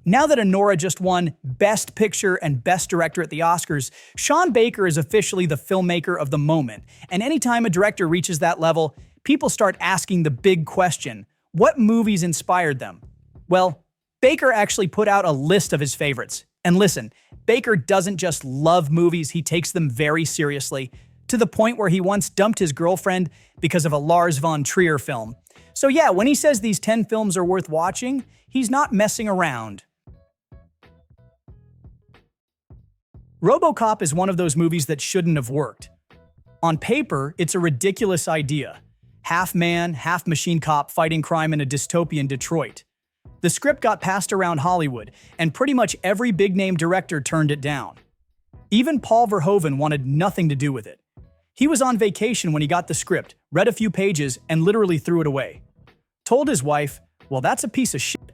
Now that Anora just won Best Picture and Best Director at the Oscars, Sean Baker is officially the filmmaker of the moment. And anytime a director reaches that level, people start asking the big question, what movies inspired them? Well, Baker actually put out a list of his favorites. And listen, Baker doesn't just love movies, he takes them very seriously, to the point where he once dumped his girlfriend because of a Lars von Trier film. So yeah, when he says these 10 films are worth watching, he's not messing around. RoboCop is one of those movies that shouldn't have worked. On paper, it's a ridiculous idea. Half man, half machine cop fighting crime in a dystopian Detroit. The script got passed around Hollywood, and pretty much every big-name director turned it down. Even Paul Verhoeven wanted nothing to do with it. He was on vacation when he got the script, read a few pages, and literally threw it away. Told his wife, well, that's a piece of shit.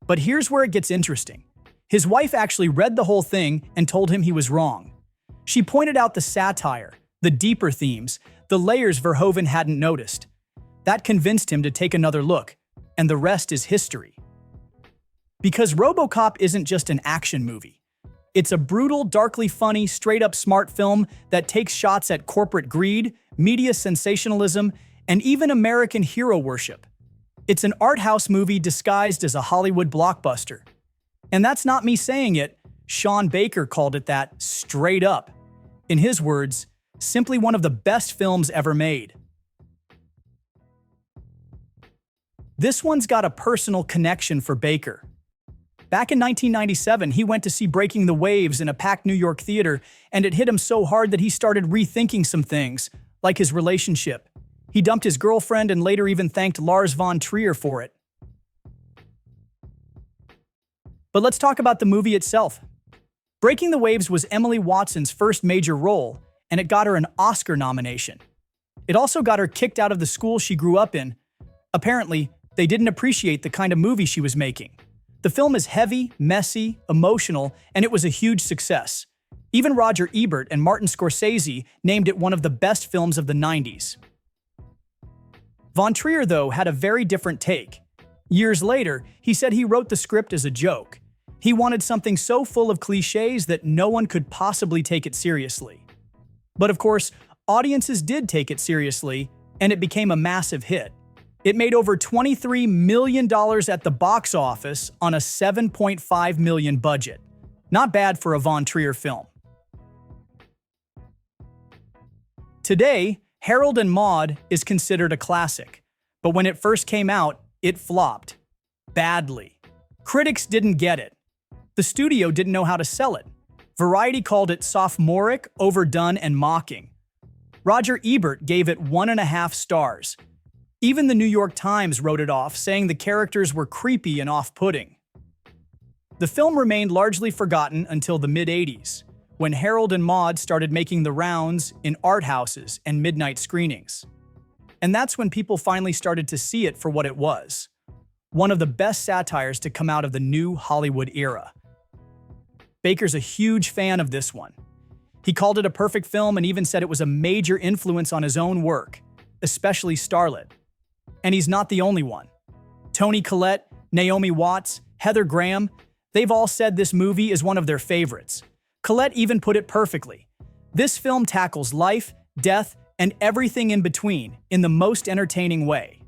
But here's where it gets interesting. His wife actually read the whole thing and told him he was wrong. She pointed out the satire, the deeper themes, the layers Verhoeven hadn't noticed. That convinced him to take another look, and the rest is history. Because RoboCop isn't just an action movie. It's a brutal, darkly funny, straight-up smart film that takes shots at corporate greed, media sensationalism, and even American hero worship. It's an art house movie disguised as a Hollywood blockbuster. And that's not me saying it, Sean Baker called it that straight up. In his words, simply one of the best films ever made. This one's got a personal connection for Baker. Back in 1997, he went to see Breaking the Waves in a packed New York theater, and it hit him so hard that he started rethinking some things, like his relationship. He dumped his girlfriend and later even thanked Lars von Trier for it. But let's talk about the movie itself. Breaking the Waves was Emily Watson's first major role, and it got her an Oscar nomination. It also got her kicked out of the school she grew up in. Apparently, they didn't appreciate the kind of movie she was making. The film is heavy, messy, emotional, and it was a huge success. Even Roger Ebert and Martin Scorsese named it one of the best films of the 90s. Von Trier, though, had a very different take. Years later, he said he wrote the script as a joke. He wanted something so full of cliches that no one could possibly take it seriously. But of course, audiences did take it seriously, and it became a massive hit. It made over $23 million at the box office on a $7.5 million budget. Not bad for a Von Trier film. Today, Harold and Maude is considered a classic, but when it first came out, it flopped. Badly. Critics didn't get it. The studio didn't know how to sell it. Variety called it sophomoric, overdone, and mocking. Roger Ebert gave it 1.5 stars. Even the New York Times wrote it off, saying the characters were creepy and off-putting. The film remained largely forgotten until the mid-'80s, when Harold and Maude started making the rounds in art houses and midnight screenings. And that's when people finally started to see it for what it was. One of the best satires to come out of the new Hollywood era. Baker's a huge fan of this one. He called it a perfect film and even said it was a major influence on his own work, especially Starlet. And he's not the only one. Toni Collette, Naomi Watts, Heather Graham, they've all said this movie is one of their favorites. Collette even put it perfectly. This film tackles life, death, and everything in between in the most entertaining way.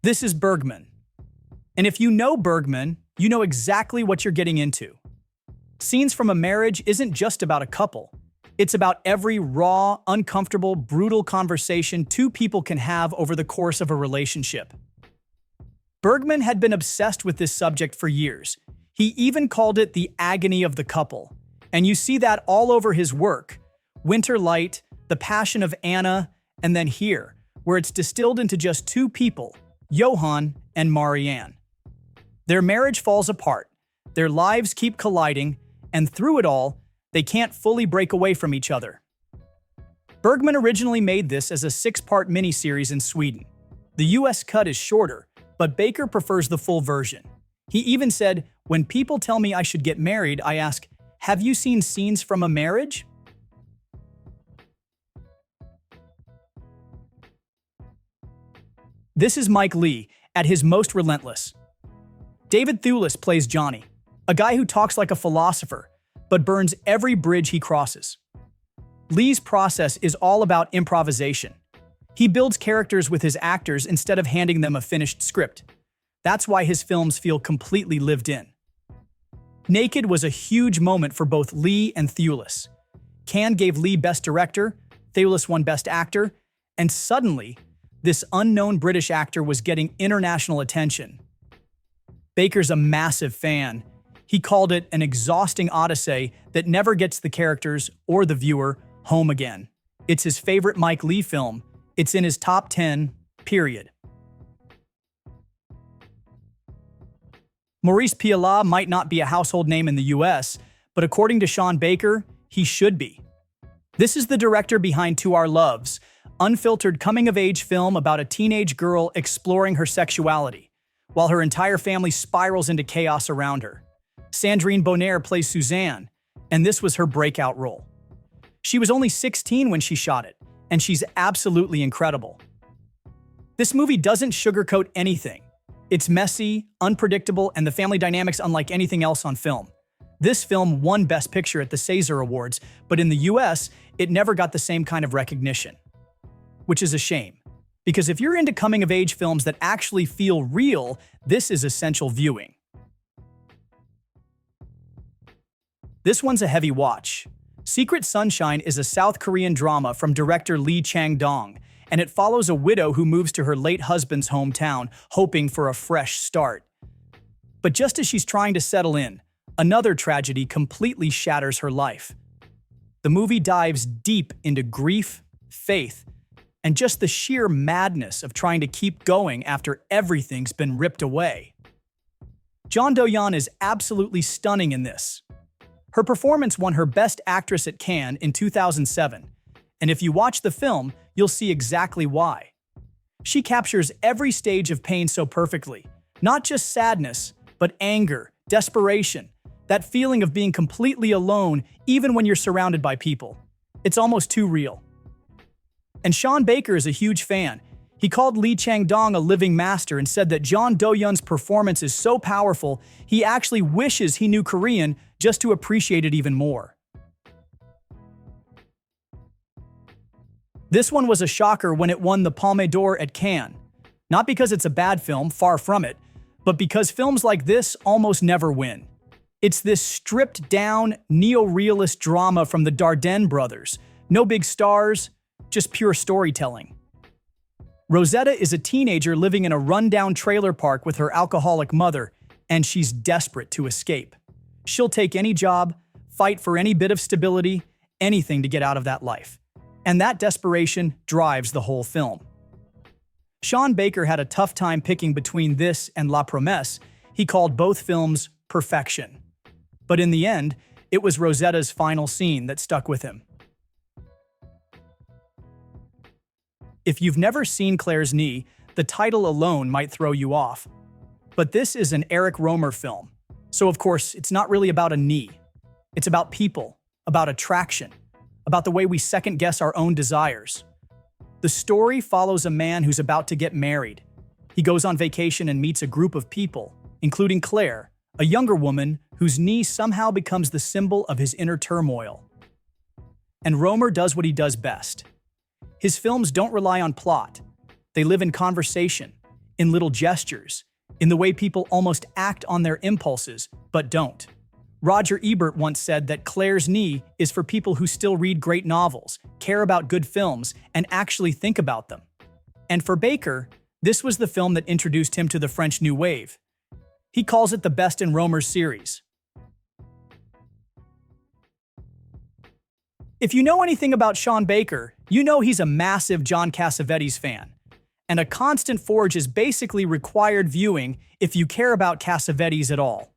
This is Bergman. And if you know Bergman, you know exactly what you're getting into. Scenes from a Marriage isn't just about a couple. It's about every raw, uncomfortable, brutal conversation two people can have over the course of a relationship. Bergman had been obsessed with this subject for years. He even called it the agony of the couple. And you see that all over his work. Winter Light, The Passion of Anna, and then here, where it's distilled into just two people, Johann and Marianne. Their marriage falls apart, their lives keep colliding, and through it all, they can't fully break away from each other. Bergman originally made this as a 6-part miniseries in Sweden. The US cut is shorter, but Baker prefers the full version. He even said, "When people tell me I should get married, I ask, have you seen Scenes from a Marriage?" This is Leigh, at his most relentless. David Thewlis plays Johnny, a guy who talks like a philosopher, but burns every bridge he crosses. Leigh's process is all about improvisation. He builds characters with his actors instead of handing them a finished script. That's why his films feel completely lived in. Naked was a huge moment for both Leigh and Thewlis. Cannes gave Leigh Best Director, Thewlis won Best Actor, and suddenly, this unknown British actor was getting international attention. Baker's a massive fan. He called it an exhausting odyssey that never gets the characters or the viewer home again. It's his favorite Mike Leigh film. It's in his top 10, period. Maurice Pialat might not be a household name in the US, but according to Sean Baker, he should be. This is the director behind To Our Loves, unfiltered coming-of-age film about a teenage girl exploring her sexuality, while her entire family spirals into chaos around her. Sandrine Bonnaire plays Suzanne, and this was her breakout role. She was only 16 when she shot it, and she's absolutely incredible. This movie doesn't sugarcoat anything. It's messy, unpredictable, and the family dynamics unlike anything else on film. This film won Best Picture at the César Awards, but in the US, it never got the same kind of recognition. Which is a shame. Because if you're into coming-of-age films that actually feel real, this is essential viewing. This one's a heavy watch. Secret Sunshine is a South Korean drama from director Lee Chang-dong, and it follows a widow who moves to her late husband's hometown, hoping for a fresh start. But just as she's trying to settle in, another tragedy completely shatters her life. The movie dives deep into grief, faith, and just the sheer madness of trying to keep going after everything's been ripped away. Jeon Do-yeon is absolutely stunning in this. Her performance won her Best Actress at Cannes in 2007, and if you watch the film, you'll see exactly why. She captures every stage of pain so perfectly, not just sadness, but anger, desperation, that feeling of being completely alone even when you're surrounded by people. It's almost too real. And Sean Baker is a huge fan. He called Lee Chang-dong a living master and said that Jeon Do-yeon's performance is so powerful, he actually wishes he knew Korean just to appreciate it even more. This one was a shocker when it won the Palme d'Or at Cannes. Not because it's a bad film, far from it, but because films like this almost never win. It's this stripped-down, neo-realist drama from the Dardenne brothers. No big stars, just pure storytelling. Rosetta is a teenager living in a rundown trailer park with her alcoholic mother, and she's desperate to escape. She'll take any job, fight for any bit of stability, anything to get out of that life. And that desperation drives the whole film. Sean Baker had a tough time picking between this and La Promesse. He called both films perfection. But in the end, it was Rosetta's final scene that stuck with him. If you've never seen Claire's Knee, the title alone might throw you off. But this is an Eric Rohmer film, so of course, it's not really about a knee. It's about people, about attraction, about the way we second-guess our own desires. The story follows a man who's about to get married. He goes on vacation and meets a group of people, including Claire, a younger woman whose knee somehow becomes the symbol of his inner turmoil. And Rohmer does what he does best. His films don't rely on plot. They live in conversation, in little gestures, in the way people almost act on their impulses, but don't. Roger Ebert once said that Claire's Knee is for people who still read great novels, care about good films, and actually think about them. And for Baker, this was the film that introduced him to the French New Wave. He calls it the best in Rohmer's series. If you know anything about Sean Baker, you know he's a massive John Cassavetes fan. And A Constant Forge is basically required viewing if you care about Cassavetes at all.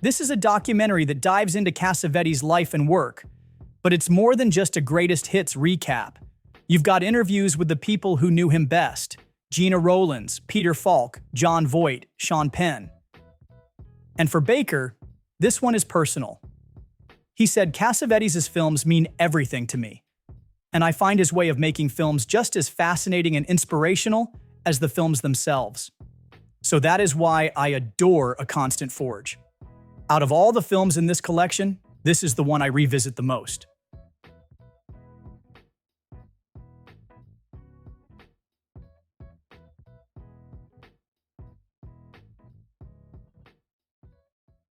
This is a documentary that dives into Cassavetes' life and work, but it's more than just a greatest hits recap. You've got interviews with the people who knew him best: Gina Rowlands, Peter Falk, Jon Voight, Sean Penn. And for Baker, this one is personal. He said, "Cassavetes' films mean everything to me, and I find his way of making films just as fascinating and inspirational as the films themselves. So that is why I adore A Constant Forge. Out of all the films in this collection, this is the one I revisit the most.